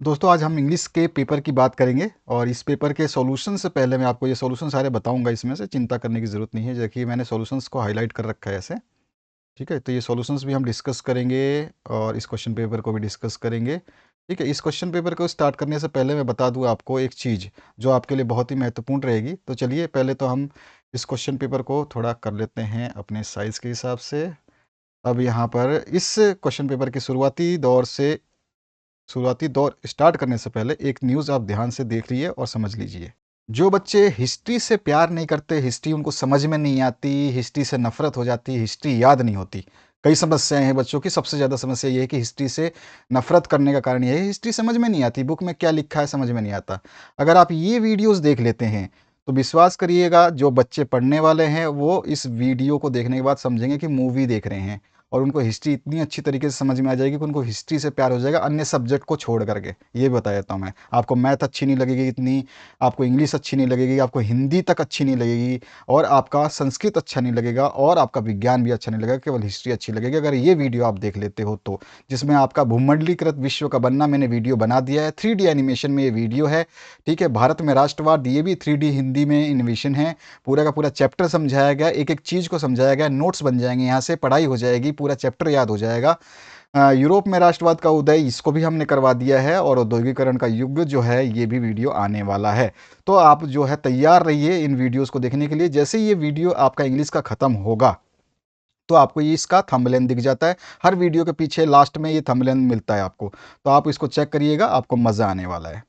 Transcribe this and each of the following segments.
दोस्तों आज हम इंग्लिश के पेपर की बात करेंगे और इस पेपर के सॉल्यूशन से पहले मैं आपको ये सॉल्यूशन सारे बताऊंगा। इसमें से चिंता करने की ज़रूरत नहीं है। देखिए मैंने सॉल्यूशंस को हाईलाइट कर रखा है ऐसे। ठीक है, तो ये सॉल्यूशंस भी हम डिस्कस करेंगे और इस क्वेश्चन पेपर को भी डिस्कस करेंगे। ठीक है, इस क्वेश्चन पेपर को स्टार्ट करने से पहले मैं बता दूँ आपको एक चीज़ जो आपके लिए बहुत ही महत्वपूर्ण रहेगी। तो चलिए पहले तो हम इस क्वेश्चन पेपर को थोड़ा कर लेते हैं अपने साइज़ के हिसाब से। अब यहाँ पर इस क्वेश्चन पेपर के शुरुआती दौर स्टार्ट करने से पहले एक न्यूज़ आप ध्यान से देख लीजिए और समझ लीजिए। जो बच्चे हिस्ट्री से प्यार नहीं करते, हिस्ट्री उनको समझ में नहीं आती, हिस्ट्री से नफरत हो जाती, हिस्ट्री याद नहीं होती। कई समस्याएं हैं बच्चों की। सबसे ज़्यादा समस्या ये है कि हिस्ट्री से नफरत करने का कारण ये है हिस्ट्री समझ में नहीं आती, बुक में क्या लिखा है समझ में नहीं आता। अगर आप ये वीडियोस देख लेते हैं तो विश्वास करिएगा जो बच्चे पढ़ने वाले हैं वो इस वीडियो को देखने के बाद समझेंगे कि मूवी देख रहे हैं और उनको हिस्ट्री इतनी अच्छी तरीके से समझ में आ जाएगी कि उनको हिस्ट्री से प्यार हो जाएगा अन्य सब्जेक्ट को छोड़ करके। ये बता देता हूँ मैं आपको, मैथ अच्छी नहीं लगेगी इतनी, आपको इंग्लिश अच्छी नहीं लगेगी, आपको हिंदी तक अच्छी नहीं लगेगी और आपका संस्कृत अच्छा नहीं लगेगा और आपका विज्ञान भी अच्छा नहीं लगेगा, केवल हिस्ट्री अच्छी लगेगी अगर ये वीडियो आप देख लेते हो तो। जिसमें आपका भूमंडलीकृत विश्व का बनना मैंने वीडियो बना दिया है, 3D एनिमेशन में ये वीडियो है। ठीक है, भारत में राष्ट्रवाद ये भी 3D हिंदी में एनिमेशन है। पूरा का पूरा चैप्टर समझाया गया, एक एक चीज़ को समझाया गया, नोट्स बन जाएंगे, यहाँ से पढ़ाई हो जाएगी, पूरा चैप्टर याद हो जाएगा। यूरोप में राष्ट्रवाद का उदय इसको भी हमने करवा दिया है और औद्योगिकरण का युग जो है ये भी वीडियो आने वाला है। तो आप जो है तैयार रहिए इन वीडियोस को देखने के लिए। जैसे ये वीडियो आपका इंग्लिश का ख़त्म होगा तो आपको ये इसका थंबनेल दिख जाता है। हर वीडियो के पीछे लास्ट में ये थंबनेल मिलता है आपको, तो आप इसको चेक करिएगा, आपको मज़ा आने वाला है।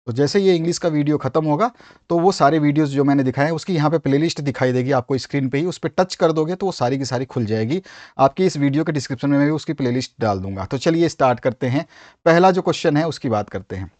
तो जैसे ये इंग्लिश का वीडियो खत्म होगा तो वो सारे वीडियोस जो मैंने दिखाए हैं उसकी यहाँ पे प्लेलिस्ट दिखाई देगी आपको स्क्रीन पे ही, उस पर टच कर दोगे तो वो सारी की सारी खुल जाएगी। आपकी इस वीडियो के डिस्क्रिप्शन में मैं भी उसकी प्लेलिस्ट डाल दूंगा। तो चलिए स्टार्ट करते हैं। पहला जो क्वेश्चन है उसकी बात करते हैं।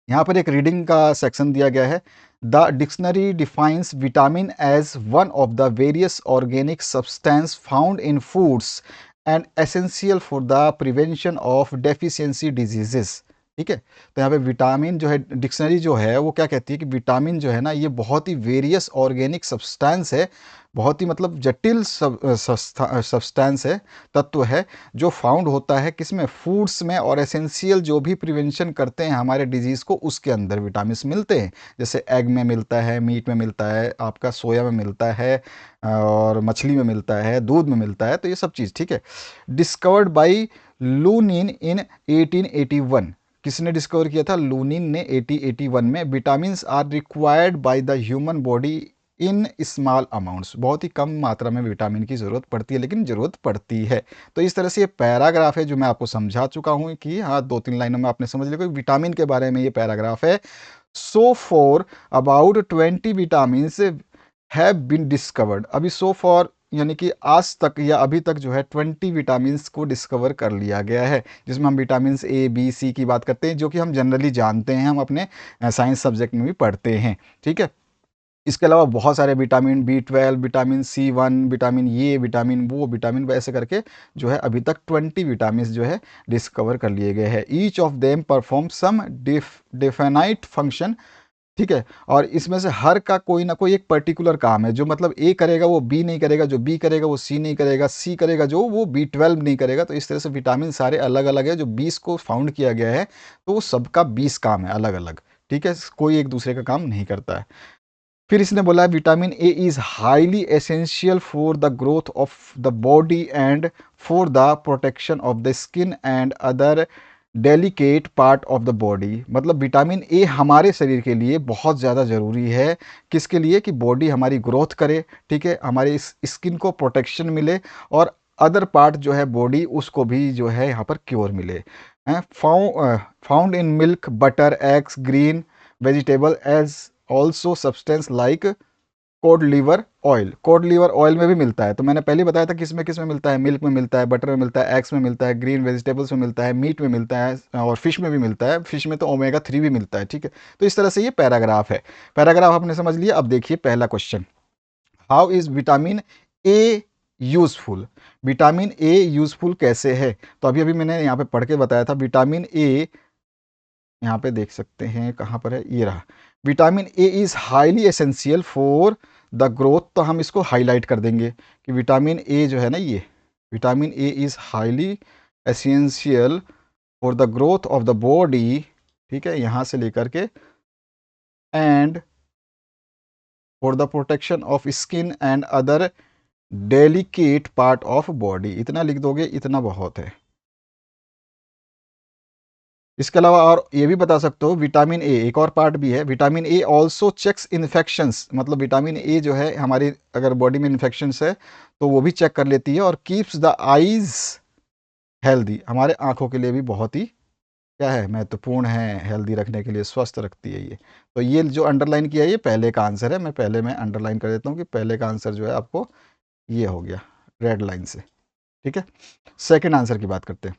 यहाँ पर एक रीडिंग का सेक्शन दिया गया है। The dictionary defines vitamin as one of the various organic substance found in foods and essential for the prevention of deficiency diseases. ठीक है, तो यहाँ पे विटामिन जो है, डिक्शनरी जो है वो क्या कहती है कि विटामिन जो है ना ये बहुत ही वेरियस ऑर्गेनिक सब्सटेंस है, बहुत ही मतलब जटिल सब्सटेंस है, तत्व है, जो फाउंड होता है किसमें, फूड्स में, और एसेंशियल जो भी प्रिवेंशन करते हैं हमारे डिजीज़ को उसके अंदर विटामिन मिलते हैं। जैसे एग में मिलता है, मीट में मिलता है, आपका सोया में मिलता है और मछली में मिलता है, दूध में मिलता है, तो ये सब चीज़। ठीक है, डिस्कवर्ड बाई लूनिन इन 1881। किसने डिस्कवर किया था? लूनिन ने 1881 में। Vitamin are required by the human body in small amounts. बहुत ही कम मात्रा में विटामिन की ज़रूरत पड़ती है लेकिन ज़रूरत पड़ती है। तो इस तरह से ये पैराग्राफ है जो मैं आपको समझा चुका हूँ कि हाँ 2-3 लाइनों में आपने समझ लिया विटामिन के बारे में ये पैराग्राफ है। So far about 20 vitamin have been discovered. अभी सो फॉर यानी कि आज तक या अभी तक जो है 20 विटामिन को डिस्कवर कर लिया गया है, जिसमें हम विटामिन ए बी सी की बात करते हैं जो कि हम जनरली जानते हैं, हम अपने साइंस सब्जेक्ट में भी पढ़ते हैं। ठीक है, इसके अलावा बहुत सारे vitamin B12, vitamin C1, vitamin ये, विटामिन वो, विटामिन वैसे करके जो है अभी तक 20 विटामिन जो है डिस्कवर कर लिए गए हैं। Each of them perform some definite function. ठीक है, और इसमें से हर का कोई ना कोई एक पर्टिकुलर काम है, जो मतलब ए करेगा वो बी नहीं करेगा, जो बी करेगा वो सी नहीं करेगा, सी करेगा जो वो B12 नहीं करेगा। तो इस तरह से विटामिन सारे अलग अलग है, जो 20 को फाउंड किया गया है तो वो सबका 20 काम है अलग अलग। ठीक है, कोई एक दूसरे का काम नहीं करता है। फिर इसने बोला vitamin A is highly essential for the growth of the body and for the protection of the skin and other delicate part of the body. मतलब विटामिन ए हमारे शरीर के लिए बहुत ज़्यादा ज़रूरी है। किसके लिए? कि बॉडी हमारी ग्रोथ करे, ठीक है, हमारी स्किन को प्रोटेक्शन मिले और अदर पार्ट जो है बॉडी उसको भी जो है यहाँ पर क्योर मिले। Found in milk, butter, eggs, green vegetable as also substance like cod liver oil. Cod liver oil में भी मिलता है, तो मैंने पहले बताया था किसमें किसमें मिलता है, मिल्क में मिलता है, बटर में मिलता है, एग्स में मिलता है, ग्रीन वेजिटेबल्स में मिलता है, मीट में मिलता है और फिश में भी मिलता है। फिश में तो ओमेगा 3 भी मिलता है। ठीक है, तो इस तरह से ये पैराग्राफ है। पैराग्राफ आपने समझ लिया। अब देखिए पहला question, how is vitamin A useful. Vitamin A useful कैसे है? तो अभी अभी मैंने यहाँ पे पढ़ के बताया था। विटामिन ए यहाँ पे देख सकते हैं, कहाँ पर है, ये रहा। Vitamin A is highly essential for the growth. तो हम इसको हाईलाइट कर देंगे कि विटामिन ए जो है ना, ये vitamin A is highly essential for the growth of the body, ठीक है, यहाँ से लेकर के, and for the protection of skin and other delicate part of body. इतना लिख दोगे, इतना बहुत है। इसके अलावा और ये भी बता सकते हो, विटामिन ए, एक और पार्ट भी है, vitamin A also checks infections, मतलब विटामिन ए जो है हमारी अगर बॉडी में इन्फेक्शंस है तो वो भी चेक कर लेती है, और कीप्स द आईज हेल्दी, हमारे आंखों के लिए भी बहुत ही क्या है, महत्वपूर्ण है, हेल्दी रखने के लिए, स्वस्थ रखती है ये। तो ये जो अंडरलाइन किया है ये पहले का आंसर है, मैं अंडरलाइन कर देता हूँ कि पहले का आंसर जो है आपको ये हो गया रेड लाइन से, ठीक है। सेकेंड आंसर की बात करते हैं,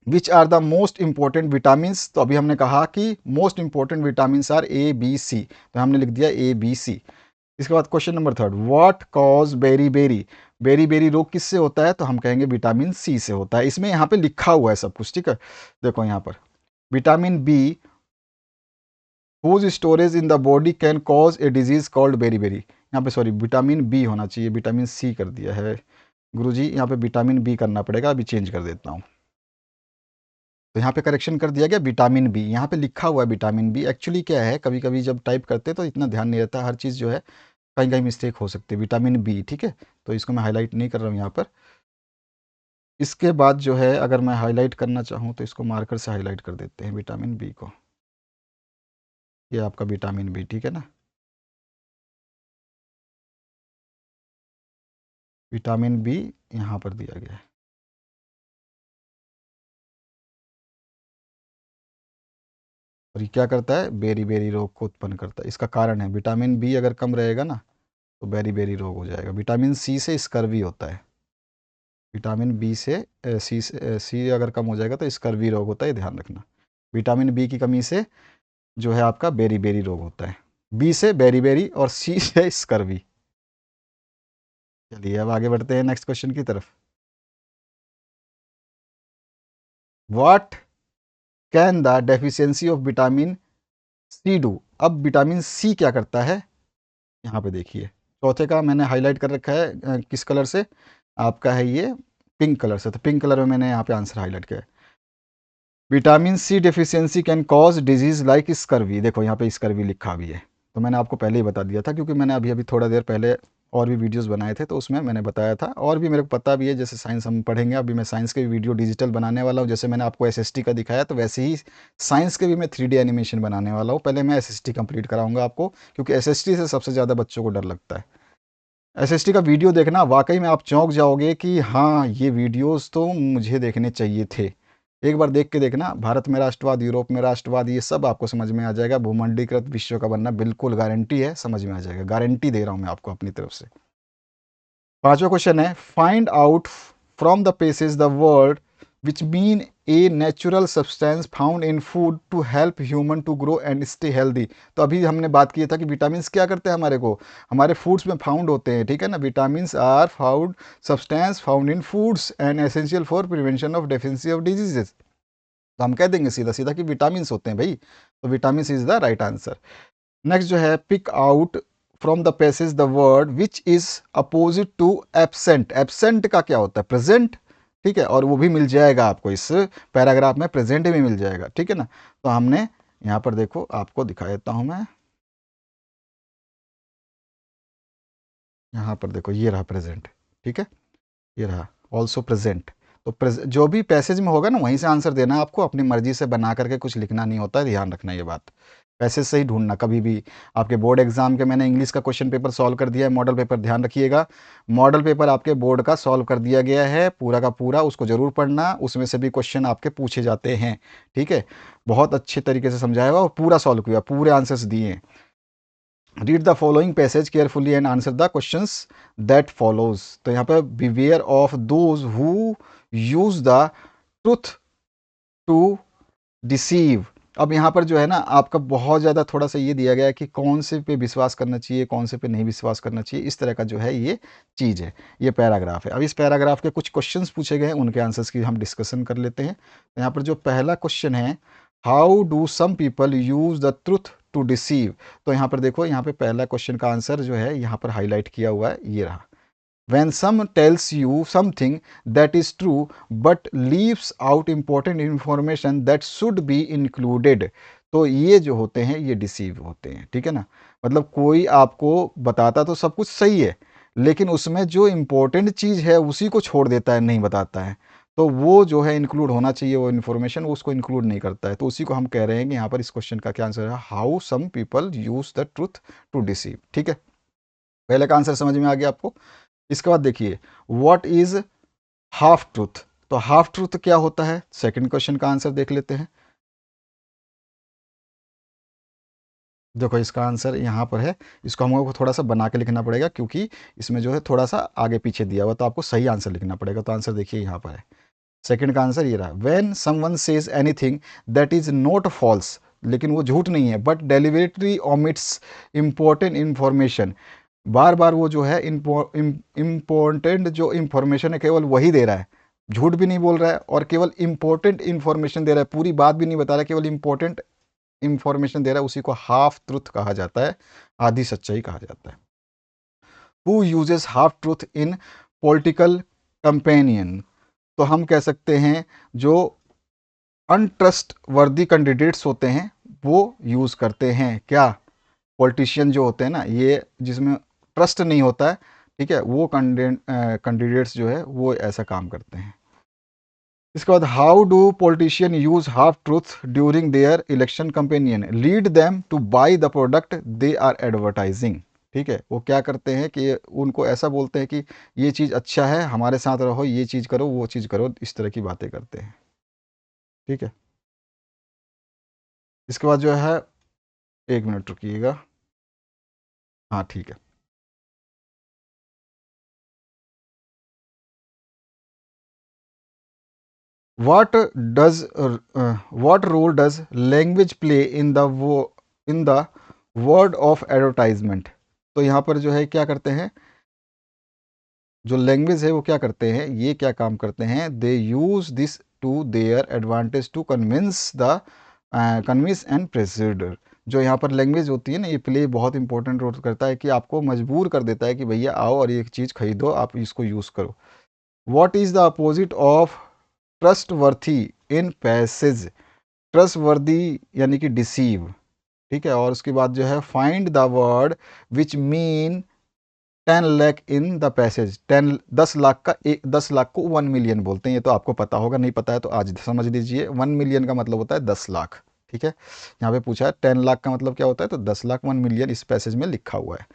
which are the most important vitamin. तो अभी हमने कहा कि most important vitamin are A B C, तो हमने लिख दिया ए बी सी। इसके बाद question number third, what cause berry berry, berry berry रोग किससे होता है, तो हम कहेंगे विटामिन सी से होता है। इसमें यहाँ पे लिखा हुआ है सब कुछ, ठीक है। देखो यहाँ पर vitamin B whose storage in the body can cause a disease called beriberi, यहाँ पे सॉरी विटामिन बी होना चाहिए, विटामिन सी कर दिया है गुरुजी, यहाँ पे विटामिन बी करना पड़ेगा, अभी चेंज कर देता हूँ। तो यहाँ पे करेक्शन कर दिया गया विटामिन बी, यहाँ पे लिखा हुआ है विटामिन बी, एक्चुअली क्या है कभी कभी जब टाइप करते तो इतना ध्यान नहीं रहता, हर चीज़ जो है कहीं कहीं मिस्टेक हो सकती है, विटामिन बी, ठीक है। तो इसको मैं हाईलाइट नहीं कर रहा हूँ यहाँ पर। इसके बाद जो है अगर मैं हाईलाइट करना चाहूँ तो इसको मार्कर से हाईलाइट कर देते हैं विटामिन बी को, ये आपका विटामिन बी, ठीक है ना। विटामिन बी यहाँ पर दिया गया है, और ये क्या करता है, बेरी बेरी रोग को उत्पन्न करता है। इसका कारण है विटामिन बी अगर कम रहेगा ना तो बेरी बेरी रोग हो जाएगा। विटामिन सी से स्कर्वी होता है, विटामिन बी से सी अगर कम हो जाएगा तो स्कर्वी रोग होता है, ध्यान रखना। विटामिन बी की कमी से जो है आपका बेरी बेरी रोग होता है, बी से बेरी बेरी और सी से स्कर्वी। चलिए अब आगे बढ़ते हैं नेक्स्ट क्वेश्चन की तरफ। What can the deficiency of vitamin C do, अब विटामिन सी क्या करता है, यहाँ पे देखिए चौथे का मैंने हाईलाइट कर रखा है किस कलर से, आपका है ये पिंक कलर से, तो पिंक कलर में मैंने यहाँ पे आंसर हाईलाइट किया है। Vitamin C deficiency can cause disease like scurvy, देखो यहाँ पे स्कर्वी लिखा भी है, तो मैंने आपको पहले ही बता दिया था, क्योंकि मैंने अभी अभी थोड़ा देर पहले और भी वीडियोस बनाए थे तो उसमें मैंने बताया था, और भी मेरे को पता भी है, जैसे साइंस हम पढ़ेंगे, अभी मैं साइंस के भी वीडियो डिजिटल बनाने वाला हूँ, जैसे मैंने आपको एसएसटी का दिखाया, तो वैसे ही साइंस के भी मैं 3D एनिमेशन बनाने वाला हूँ। पहले मैं एसएसटी कंप्लीट कराऊंगा आपको, क्योंकि एसएसटी से सबसे ज़्यादा बच्चों को डर लगता है। एसएसटी का वीडियो देखना, वाकई में आप चौंक जाओगे कि हाँ ये वीडियोस तो मुझे देखने चाहिए थे। एक बार देख के देखना, भारत में राष्ट्रवाद, यूरोप में राष्ट्रवाद, ये सब आपको समझ में आ जाएगा। भूमंडलीकृत विश्व का बनना बिल्कुल गारंटी है, समझ में आ जाएगा, गारंटी दे रहा हूँ मैं आपको अपनी तरफ से। पांचवा क्वेश्चन है, find out from the passage the word which mean a natural substance found in food to help human to grow and stay healthy. तो अभी हमने बात किया था कि विटामिन क्या करते हैं हमारे को, हमारे फूड्स में फाउंड होते हैं, ठीक है ना। Vitamin are found substance found in foods and essential for prevention of deficiency of diseases. तो हम कह देंगे सीधा सीधा कि विटामिन होते हैं भाई, तो vitamin is the right answer. Next जो है, pick out from the passage the word which is opposite to absent. Absent का क्या होता है, प्रेजेंट, ठीक है, और वो भी मिल जाएगा आपको इस पैराग्राफ में, प्रेजेंट भी मिल जाएगा, ठीक है ना। तो हमने यहाँ पर देखो आपको दिखा देता हूँ मैं, यहाँ पर देखो ये रहा प्रेजेंट, ठीक है, ये रहा ऑल्सो प्रेजेंट। तो जो भी पैसेज में होगा ना वहीं से आंसर देना है आपको, अपनी मर्जी से बना करके कुछ लिखना नहीं होता है, ध्यान रखना ये बात। पैसेज से ही ढूंढना कभी भी। आपके बोर्ड एग्जाम के मैंने इंग्लिश का क्वेश्चन पेपर सॉल्व कर दिया है, मॉडल पेपर, ध्यान रखिएगा, मॉडल पेपर आपके बोर्ड का सॉल्व कर दिया गया है पूरा का पूरा, उसको जरूर पढ़ना, उसमें से भी क्वेश्चन आपके पूछे जाते हैं, ठीक है। बहुत अच्छे तरीके से समझाया हुआ और पूरा सॉल्व किया, पूरे आंसर्स दिए। Read the following passage carefully and answer the questions that follows. तो यहाँ पे beware of those who use the truth to deceive. अब यहाँ पर जो है ना आपका बहुत ज़्यादा थोड़ा सा ये दिया गया है कि कौन से पे विश्वास करना चाहिए, कौन से पे नहीं विश्वास करना चाहिए, इस तरह का जो है ये चीज़ है, ये पैराग्राफ है। अब इस पैराग्राफ के कुछ क्वेश्चंस पूछे गए हैं, उनके आंसर्स की हम डिस्कशन कर लेते हैं। तो यहाँ पर जो पहला क्वेश्चन है, how do some people use the truth to deceive. तो यहाँ पर देखो, यहाँ पे पहला क्वेश्चन का आंसर जो है यहाँ पर हाईलाइट किया हुआ है, ये रहा, When some tells you something that is true but leaves out important information that should be included, तो ये जो होते हैं ये डिसीव होते हैं, ठीक है ना। मतलब कोई आपको बताता तो सब कुछ सही है, लेकिन उसमें जो इम्पोर्टेंट चीज़ है उसी को छोड़ देता है, नहीं बताता है, तो वो जो है इंक्लूड होना चाहिए वो इन्फॉर्मेशन, वो उसको इंक्लूड नहीं करता है। तो उसी को हम कह रहे हैं कि यहाँ पर इस क्वेश्चन का क्या आंसर है, how some people use the truth to deceive. ठीक है, पहले का आंसर समझ में आ गया आपको। इसके बाद देखिए, व्हाट इज हाफ ट्रूथ। तो हाफ ट्रूथ क्या होता है, सेकंड क्वेश्चन का आंसर देख लेते हैं। देखो इसका आंसर यहाँ पर है, इसको हमको थोड़ा सा बना के लिखना पड़ेगा क्योंकि इसमें जो है थोड़ा सा आगे पीछे दिया हुआ, तो आपको सही आंसर लिखना पड़ेगा। तो आंसर देखिए यहाँ पर है, सेकंड का आंसर ये रहा, when someone says anything that is not false, लेकिन वो झूठ नहीं है, but deliberately omits important information, बार बार वो जो है इम्पोर्टेंट जो इंफॉर्मेशन है केवल वही दे रहा है, झूठ भी नहीं बोल रहा है और केवल इंपॉर्टेंट इंफॉर्मेशन दे रहा है, पूरी बात भी नहीं बता रहा है, केवल इंपॉर्टेंट इंफॉर्मेशन दे रहा है, उसी को हाफ ट्रुथ कहा जाता है, आधी सच्चाई कहा जाता है। Who uses half truth in political companion, तो हम कह सकते हैं जो अनट्रस्ट वर्दी कैंडिडेट्स होते हैं वो यूज़ करते हैं, क्या, पॉलिटिशियन जो होते हैं ना, ये जिसमें ट्रस्ट नहीं होता है, ठीक है, वो कैंडिडेट्स जो है वो ऐसा काम करते हैं। इसके बाद, how do politician use half truth during their election companion, lead them to buy the product they are advertising. ठीक है, वो क्या करते हैं कि उनको ऐसा बोलते हैं कि ये चीज़ अच्छा है, हमारे साथ रहो, ये चीज़ करो, वो चीज़ करो, इस तरह की बातें करते हैं। ठीक है, इसके बाद जो है, एक मिनट रुकिएगा, हाँ ठीक है। what does what role does language play in the in the word of advertisement, तो यहाँ पर जो है क्या करते हैं, जो लैंग्वेज है वो क्या करते हैं, ये क्या काम करते हैं, they use this to their advantage to convince and persuade. जो यहाँ पर लैंग्वेज होती है ना, ये प्ले बहुत इंपॉर्टेंट रोल करता है कि आपको मजबूर कर देता है कि भैया आओ और ये चीज़ खरीदो, आप इसको यूज़ करो। What is the opposite of trust worthy in passage, trust वर्दी यानी कि डिसीव, ठीक है। और उसके बाद जो है, find the word which mean 10 lakh in the passage, 10 lakh का, 10 लाख को 1 मिलियन बोलते हैं, ये तो आपको पता होगा, नहीं पता है तो आज समझ लीजिए। 1 मिलियन का मतलब होता है 10 लाख, ठीक है। यहाँ पे पूछा है 10 लाख का मतलब क्या होता है, तो 10 लाख 1 मिलियन इस पैसेज में लिखा हुआ है।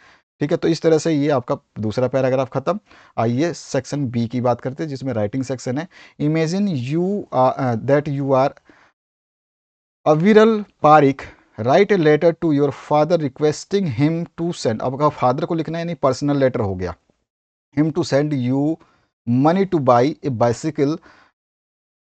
ठीक है, तो इस तरह से ये आपका दूसरा पैराग्राफ खत्म। आइए सेक्शन बी की बात करते हैं, जिसमें राइटिंग सेक्शन है। Imagine you that you are Aviral Pareek, write a letter to your father requesting him to send, अब आपका फादर को लिखना है, यानी पर्सनल लेटर हो गया, him to send you money to buy a bicycle,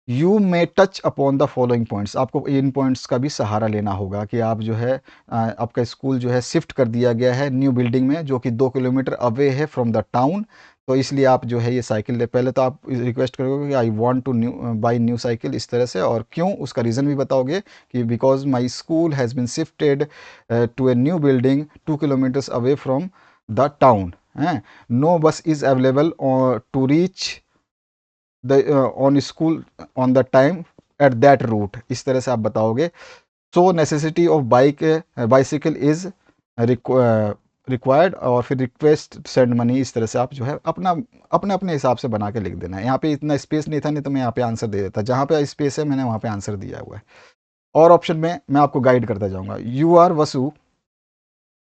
you may touch upon the following points, आपको इन पॉइंट्स का भी सहारा लेना होगा कि आप जो है आपका स्कूल जो है शिफ्ट कर दिया गया है न्यू बिल्डिंग में, जो कि 2 किलोमीटर अवे है फ्रॉम द टाउन, तो इसलिए आप जो है ये साइकिल ले, पहले तो आप रिक्वेस्ट करोगे कि I want two by new cycle, इस तरह से, और क्यों उसका रीज़न भी बताओगे कि because my school has been shifted to a new building 2 kilometres away from the town, हैं, no bus is available to reach the on school on the time at that route, इस तरह से आप बताओगे। So necessity of bicycle is required, और फिर request send money, इस तरह से आप जो है अपना अपने अपने हिसाब से बना के लिख देना है। यहाँ पे इतना स्पेस नहीं था, नहीं तो मैं यहाँ पे आंसर दे देता, जहाँ पे स्पेस है मैंने वहाँ पे आंसर दिया हुआ है। और ऑप्शन में मैं आपको गाइड करता जाऊँगा। You are Vasu,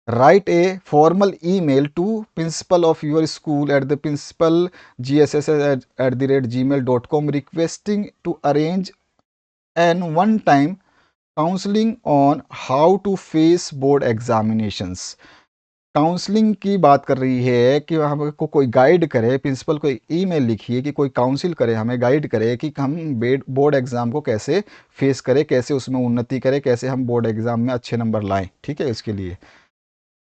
write a formal email to principal of your school at the principal gss@gmail.com requesting to arrange an one-time counseling on how to face board examinations। Counselling की बात कर रही है कि हमको कोई गाइड करे, प्रिंसिपल को ईमेल लिखिए कि कोई काउंसिल करे, हमें गाइड करे कि हम बोर्ड एग्ज़ाम को कैसे फेस करें, कैसे उसमें उन्नति करें, कैसे हम बोर्ड एग्ज़ाम में अच्छे नंबर लाएं। ठीक है, इसके लिए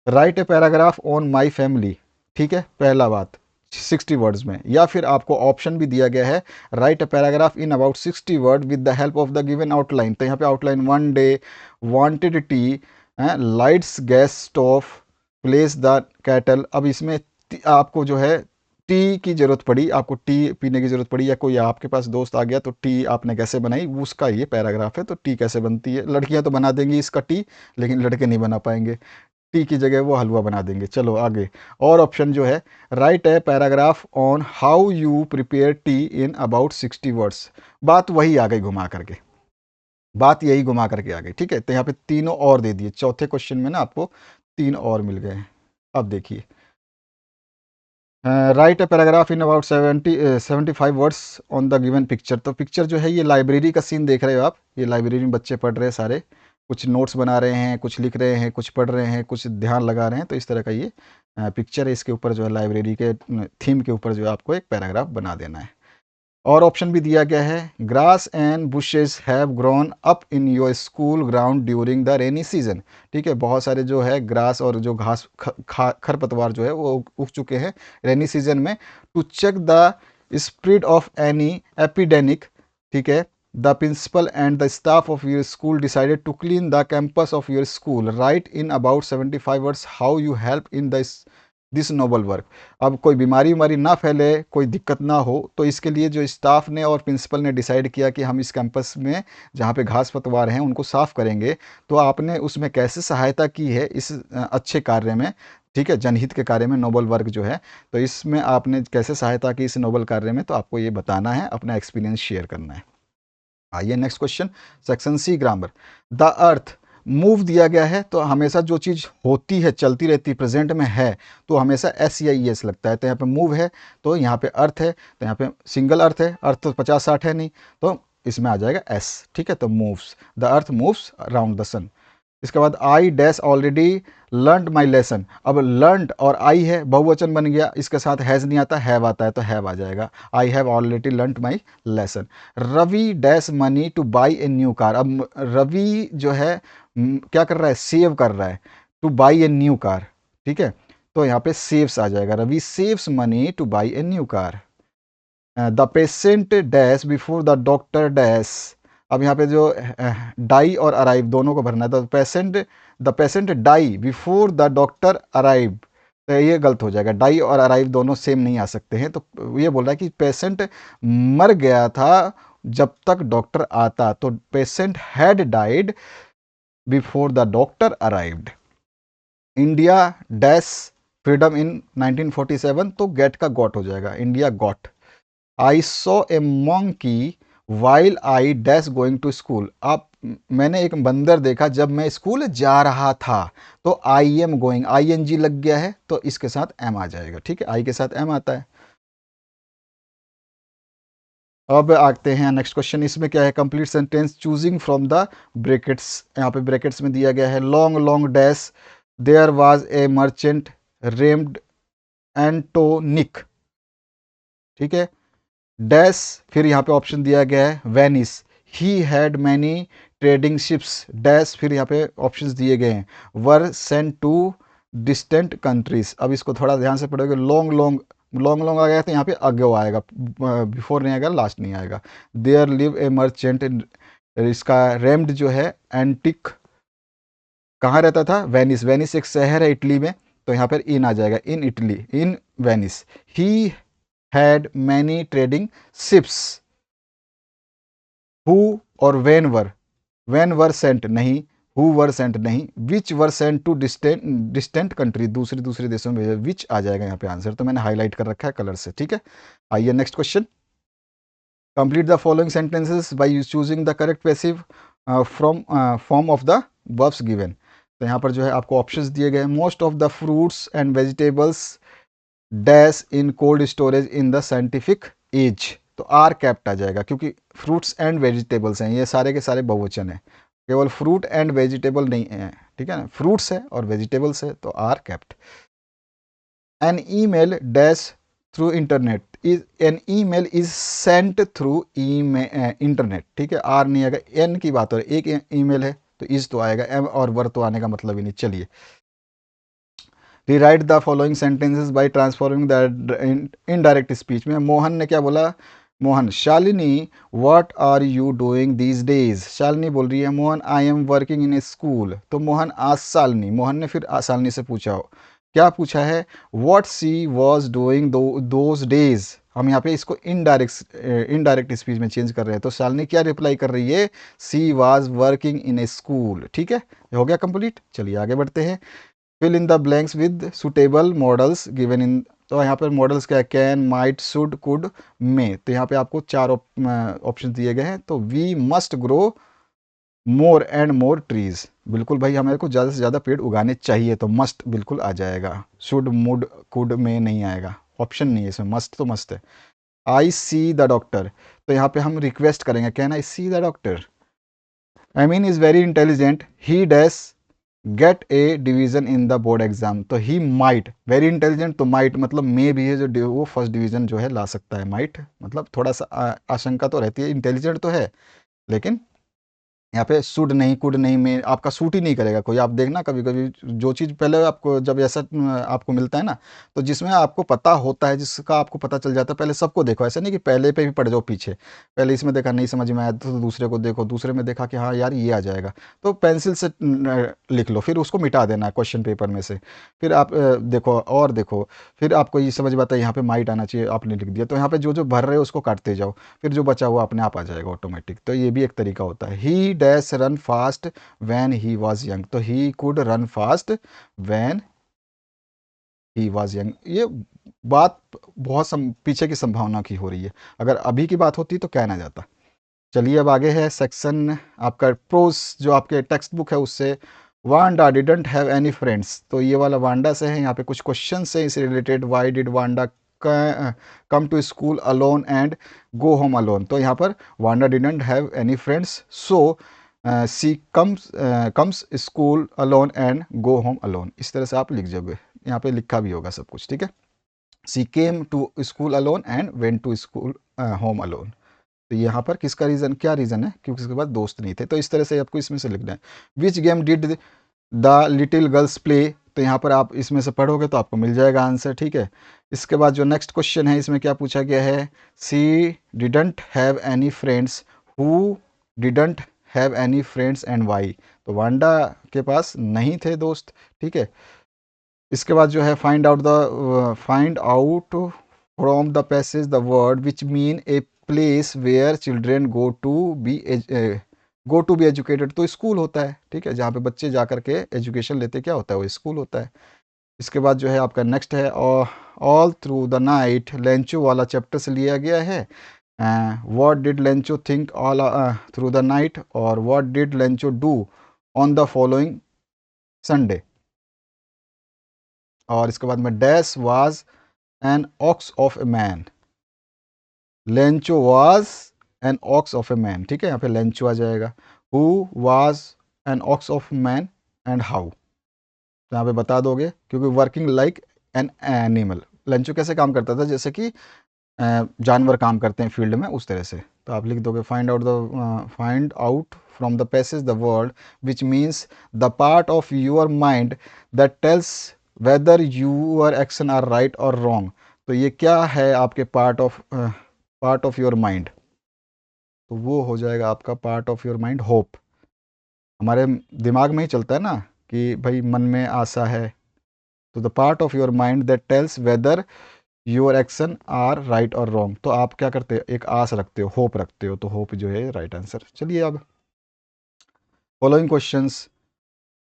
right a paragraph on my family, ठीक है, पहला बात 60 वर्ड्स में, या फिर आपको ऑप्शन भी दिया गया है, right a paragraph in about 60 word with the help of the given outline. तो यहाँ पे outline, 1 day, wanted T, lights gas stove, place the cattle. अब इसमें आपको जो है टी की ज़रूरत पड़ी, आपको टी पीने की ज़रूरत पड़ी, या कोई आपके पास दोस्त आ गया तो टी आपने कैसे बनाई, उसका ये पैराग्राफ है। तो टी कैसे बनती है, लड़कियां तो बना देंगी इसका टी, लेकिन लड़के नहीं बना पाएंगे। टी की जगह वो हलवा बना देंगे। चलो आगे, और ऑप्शन जो है, right a paragraph on how you prepare T in about 60 words. बात वही आ गई घुमा करके, बात यही घुमा करके आ गई, ठीक है। तो यहाँ पे तीनों और दे दिए, चौथे क्वेश्चन में ना आपको 3 और मिल गए हैं। अब देखिए, right a paragraph in about 75 words on the given picture. तो पिक्चर जो है ये लाइब्रेरी का सीन देख रहे हो आप, ये लाइब्रेरी में बच्चे पढ़ रहे हैं सारे, कुछ नोट्स बना रहे हैं, कुछ लिख रहे हैं, कुछ पढ़ रहे हैं, कुछ ध्यान लगा रहे हैं। तो इस तरह का ये पिक्चर है, इसके ऊपर जो है लाइब्रेरी के थीम के ऊपर जो है आपको एक पैराग्राफ बना देना है। और ऑप्शन भी दिया गया है, grass and bushes have grown up in your school ground during the rainy season. ठीक है, बहुत सारे जो है ग्रास और जो घास खरपतवार जो है वो उग चुके हैं रेनी सीजन में। To check the spread of any epidemic, ठीक है, the principal and the staff of your school decided to clean the campus of your school. Write in about 75 words how you help in this noble work. अब कोई बीमारी उमारी ना फैले, कोई दिक्कत ना हो, तो इसके लिए जो स्टाफ ने और प्रिंसिपल ने डिसाइड किया कि हम इस कैंपस में जहाँ पे घास पतवार हैं उनको साफ़ करेंगे, तो आपने उसमें कैसे सहायता की है इस अच्छे कार्य में, ठीक है, जनहित के कार्य में, नोबल वर्क जो है, तो इसमें आपने कैसे सहायता की इस नोबल कार्य में, तो आपको ये बताना है, अपना एक्सपीरियंस शेयर करना है। आइए next question, section C grammar. The earth move दिया गया है, तो हमेशा जो चीज़ होती है, चलती रहती, प्रेजेंट में है, तो हमेशा एस या ई एस लगता है। तो यहाँ पे मूव है, तो यहाँ पे अर्थ है, तो यहाँ पे सिंगल अर्थ है, अर्थ तो 50-60 है नहीं, तो इसमें आ जाएगा एस, ठीक है। तो moves, the earth moves around the sun. इसके बाद I dash already learned my lesson. अब लर्नड और आई है, बहुवचन बन गया, इसके साथ हैज़ नहीं आता, हैव आता है, तो हैव आ जाएगा। I have already learned my lesson. Ravi dash money to buy a new car. अब रवि जो है क्या कर रहा है, सेव कर रहा है, to buy a new car, ठीक है, तो यहाँ पे सेव्स आ जाएगा, Ravi saves money to buy a new car. The patient dash before the doctor dash. अब यहाँ पे जो डाई और अराइव दोनों को भरना है, तो the patient die before the doctor arrive, तो ये गलत हो जाएगा, डाई और अराइव दोनों सेम नहीं आ सकते हैं। तो ये बोल रहा है कि पेशेंट मर गया था जब तक डॉक्टर आता, तो patient had died before the doctor arrived. India dash freedom in 1947, तो गेट का गॉट हो जाएगा, India got. I saw a monkey while I dash going to school. आप मैंने एक बंदर देखा जब मैं स्कूल जा रहा था, तो I am going, I N G लग गया है, तो इसके साथ एम आ जाएगा, ठीक है, आई के साथ एम आता है। अब आते हैं नेक्स्ट क्वेश्चन, इसमें क्या है, complete sentence choosing from the brackets. यहाँ पे ब्रैकेट्स में दिया गया है, long long dash there was a merchant named Antonio, ठीक है, डैश, फिर यहाँ पे ऑप्शन दिया गया है Venice, he had many trading ships dash, फिर यहाँ पे ऑप्शंस दिए गए हैं, were sent to distant countries. अब इसको थोड़ा ध्यान से पढ़ोगे, लॉन्ग लॉन्ग लॉन्ग लॉन्ग आ गया तो यहाँ पे आगे आएगा, बिफोर नहीं आएगा, लास्ट नहीं आएगा। देयर लिव ए मर्चेंट, इसका रेम्ड जो है एंटिक, कहाँ रहता था, वेनिस, वेनिस एक शहर है इटली में, तो यहाँ पर इन आ जाएगा, in Italy, in Venice. He had many trading ships, who और वेन वर सेंट नहीं, हु वर सेंट नहीं, which were sent to distant country, दूसरे दूसरे देशों में भेजा, विच आ जाएगा यहाँ पे आंसर, तो मैंने हाईलाइट कर रखा है कलर से, ठीक है। आइए next question, complete the following sentences by choosing the correct passive from form of the verbs given. तो यहाँ पर जो है आपको ऑप्शंस दिए गए हैं, most of the fruits and vegetables dash in cold storage in the scientific age, तो आर कैप्ट आ जाएगा, क्योंकि फ्रूट्स एंड वेजिटेबल्स हैं, ये सारे के सारे बहुवचन है, केवल फ्रूट एंड वेजिटेबल नहीं है, ठीक है ना, फ्रूट्स है और वेजिटेबल्स है, तो are kept. An email dash through internet, is an email is sent through internet, ठीक है, आर नहीं आएगा, एन की बात हो रही है, एक ईमेल है तो इज तो आएगा, एम और वर तो आने का मतलब ही नहीं। चलिए, rewrite the following sentences by transforming the indirect speech में। मोहन ने क्या बोला, Mohan, Shalini what are you doing these days. Shalini बोल रही है, Mohan I am working in a school, तो मोहन आज शालिनी, मोहन ने फिर शालिनी से पूछा क्या पूछा है, what she was doing those days. हम यहाँ पे इसको इनडायरेक्ट स्पीच में चेंज कर रहे हैं, तो शालिनी क्या रिप्लाई कर रही है, she was working in a school. ठीक है, ये हो गया कंप्लीट। चलिए आगे बढ़ते हैं। Fill in the blanks with suitable modals given in. तो यहाँ पर मॉडल्स क्या है, can, might, should, could, may. तो यहाँ पे आपको 4 ऑप्शन दिए गए हैं। तो we must grow more and more trees, बिल्कुल भाई हमारे को ज़्यादा से ज़्यादा पेड़ उगाने चाहिए, तो मस्ट बिल्कुल आ जाएगा। शुड, मुड, कुड में नहीं आएगा, ऑप्शन नहीं है इसमें, मस्ट तो मस्ट है। आई सी द डॉक्टर, तो यहाँ पे हम रिक्वेस्ट करेंगे, can I see the doctor. I mean is very intelligent, he dash gate A division in the board exam. तो ही माइट, वेरी इंटेलिजेंट, तो माइट मतलब मे भी है, जो वो फर्स्ट डिवीजन जो है ला सकता है। माइट मतलब थोड़ा सा आशंका तो रहती है, इंटेलिजेंट तो है, लेकिन यहाँ पे सूट नहीं, कुड नहीं, में आपका सूट ही नहीं करेगा कोई। आप देखना कभी कभी जो चीज़ पहले आपको जब ऐसा आपको मिलता है ना, तो जिसमें आपको पता होता है, जिसका आपको पता चल जाता है, पहले सबको देखो। ऐसा नहीं कि पहले पे भी पड़ जाओ पीछे, पहले इसमें देखा नहीं समझ में आया तो दूसरे को देखो, दूसरे में देखा कि हाँ यार ये आ जाएगा, तो पेंसिल से लिख लो, फिर उसको मिटा देना है क्वेश्चन पेपर में से। फिर आप देखो और देखो, फिर आपको ये समझ में आता है यहाँ पे माइट आना चाहिए, आपने लिख दिया, तो यहाँ पे जो जो भर रहे हो उसको काटते जाओ, फिर जो बचा हुआ अपने आप आ जाएगा ऑटोमेटिक। तो ये भी एक तरीका होता है। He dash run fast when he was young, तो he could run fast when he was young. ये बात बहुत पीछे की संभावना की हो रही है, अगर अभी की बात होती तो कहना जाता। चलिए अब आगे है सेक्शन आपका प्रोस, जो आपके टेक्स्ट बुक है उससे। Wanda didn't have any friends, तो ये वाला वांडा से है। यहाँ पे कुछ क्वेश्चन है इससे related. Why did Wanda come to school alone and go home alone, तो यहाँ पर Wanda didn't have any friends, so she comes school alone and go home alone. इस तरह से आप लिख जाओगे, यहाँ पे लिखा भी होगा सब कुछ। ठीक है, she came to school alone and went to school home alone. तो यहाँ पर किसका रीज़न, क्या रीज़न है, क्योंकि उसके बाद दोस्त नहीं थे। तो इस तरह से आपको इसमें से लिखना है। Which game did the little girls play, तो यहाँ पर आप इसमें से पढ़ोगे तो आपको मिल जाएगा आंसर। ठीक है, इसके बाद जो नेक्स्ट क्वेश्चन है इसमें क्या पूछा गया है, she didn't have any friends, who didn't have any friends and why, तो वांडा के पास नहीं थे दोस्त। ठीक है, इसके बाद जो है find out from the passage the word which mean a place where children go to be educated, तो स्कूल होता है। ठीक है, जहाँ पे बच्चे जा करके एजुकेशन लेते, क्या होता है, वो स्कूल होता है। इसके बाद जो है आपका नेक्स्ट है, all through the night, Lencho वाला चैप्टर से लिया गया है। What did Lencho think all through the night, और what did Lencho do on the following Sunday. और इसके बाद में dash was an ox of a man, Lencho was an ox of a man. ठीक है, यहाँ पे लेंचो आ जाएगा। Who was an ox of man and how, तो यहाँ पे बता दोगे, क्योंकि working like an animal, Lencho कैसे काम करता था, जैसे कि जानवर काम करते हैं फील्ड में, उस तरह से। तो आप लिख दोगे find out from the passage the word which means the part of your mind that tells whether your action are right और रॉन्ग। तो ये क्या है आपके पार्ट ऑफ योर माइंड, तो वो हो जाएगा आपका part of your mind hope. हमारे दिमाग में ही चलता है ना कि भाई मन में आशा है, तो the part of your mind that tells whether your action are right और रॉन्ग। तो आप क्या करते हो, एक आस रखते हो, होप रखते हो, तो होप जो है राइट आंसर। चलिए अब following questions,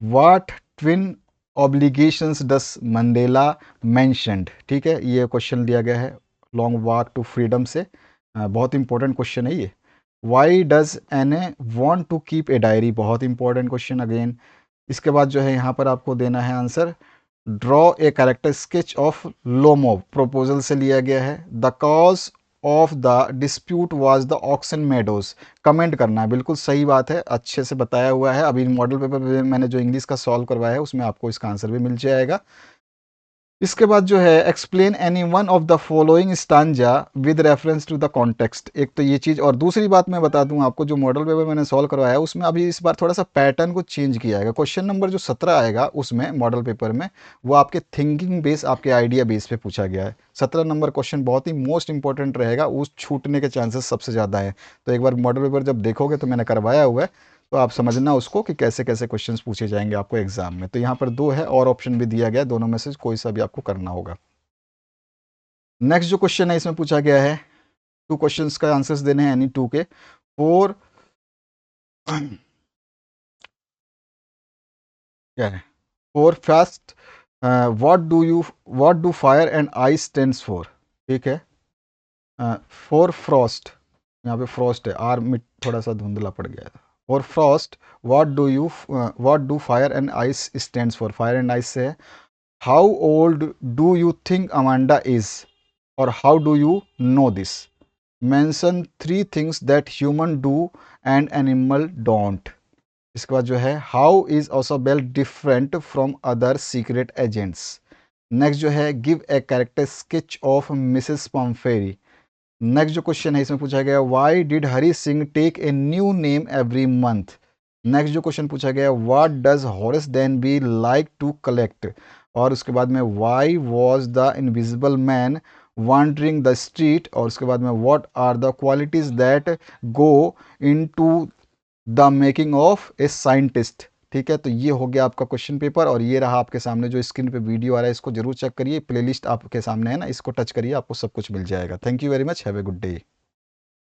what twin obligations does Mandela mentioned. ठीक है, ये क्वेश्चन दिया गया है लॉन्ग वॉक टू फ्रीडम से, बहुत इंपॉर्टेंट क्वेश्चन है ये। Why does Anne want to keep a diary, बहुत इंपॉर्टेंट क्वेश्चन अगेन। इसके बाद जो है यहाँ पर आपको देना है answer, draw a character sketch of Lomov, proposal से लिया गया है। The cause of the dispute was the oxen meadows, comment करना है, बिल्कुल सही बात है, अच्छे से बताया हुआ है। अभी मॉडल पेपर में मैंने जो इंग्लिश का सॉल्व करवाया है उसमें आपको इसका आंसर भी मिल जाएगा। इसके बाद जो है explain any one of the following stanza with reference to the context, एक तो ये चीज़, और दूसरी बात मैं बता दूं आपको, जो मॉडल पेपर मैंने सॉल्व करवाया है उसमें अभी इस बार थोड़ा सा पैटर्न को चेंज किया है। क्वेश्चन नंबर जो 17 आएगा उसमें मॉडल पेपर में, वो आपके थिंकिंग बेस, आपके आइडिया बेस पे पूछा गया है। 17 नंबर क्वेश्चन बहुत ही मोस्ट इंपॉर्टेंट रहेगा, उस छूटने के चांसेस सबसे ज़्यादा है। तो एक बार मॉडल पेपर जब देखोगे, तो मैंने करवाया हुआ है, तो आप समझना उसको कि कैसे कैसे क्वेश्चंस पूछे जाएंगे आपको एग्जाम में। तो यहाँ पर 2 है और ऑप्शन भी दिया गया, दोनों में से कोई सा भी आपको करना होगा। नेक्स्ट जो क्वेश्चन है इसमें पूछा गया है, 2 क्वेश्चंस का आंसर्स देने हैं यानी 2 के 4 क्या है 4 fast, what do fire and ice stands for, ठीक है। 4 फ्रॉस्ट, यहाँ पे फ्रॉस्ट है, आर में थोड़ा सा धुंधला पड़ गया था। और Frost, what do fire and ice stands for, fire and ice से है how old do you think Amanda is, और how do you know this, mention 3 things that human do and animal don't. इसके बाद जो है how is Ausable different from other secret agents. Next जो है give a character sketch of Mrs Pumphrey. Next जो question है इसमें पूछा गया why did Hari Singh take a new name every month. Next जो क्वेश्चन पूछा गया what does Horace then be like to collect, और उसके बाद में why was the invisible man wandering the street, और उसके बाद में what are the qualities that go into the making of a scientist. ठीक है, तो ये हो गया आपका क्वेश्चन पेपर, और ये रहा आपके सामने जो स्क्रीन पे वीडियो आ रहा है, इसको जरूर चेक करिए, प्लेलिस्ट आपके सामने है ना, इसको टच करिए, आपको सब कुछ मिल जाएगा। Thank you very much, have a good day.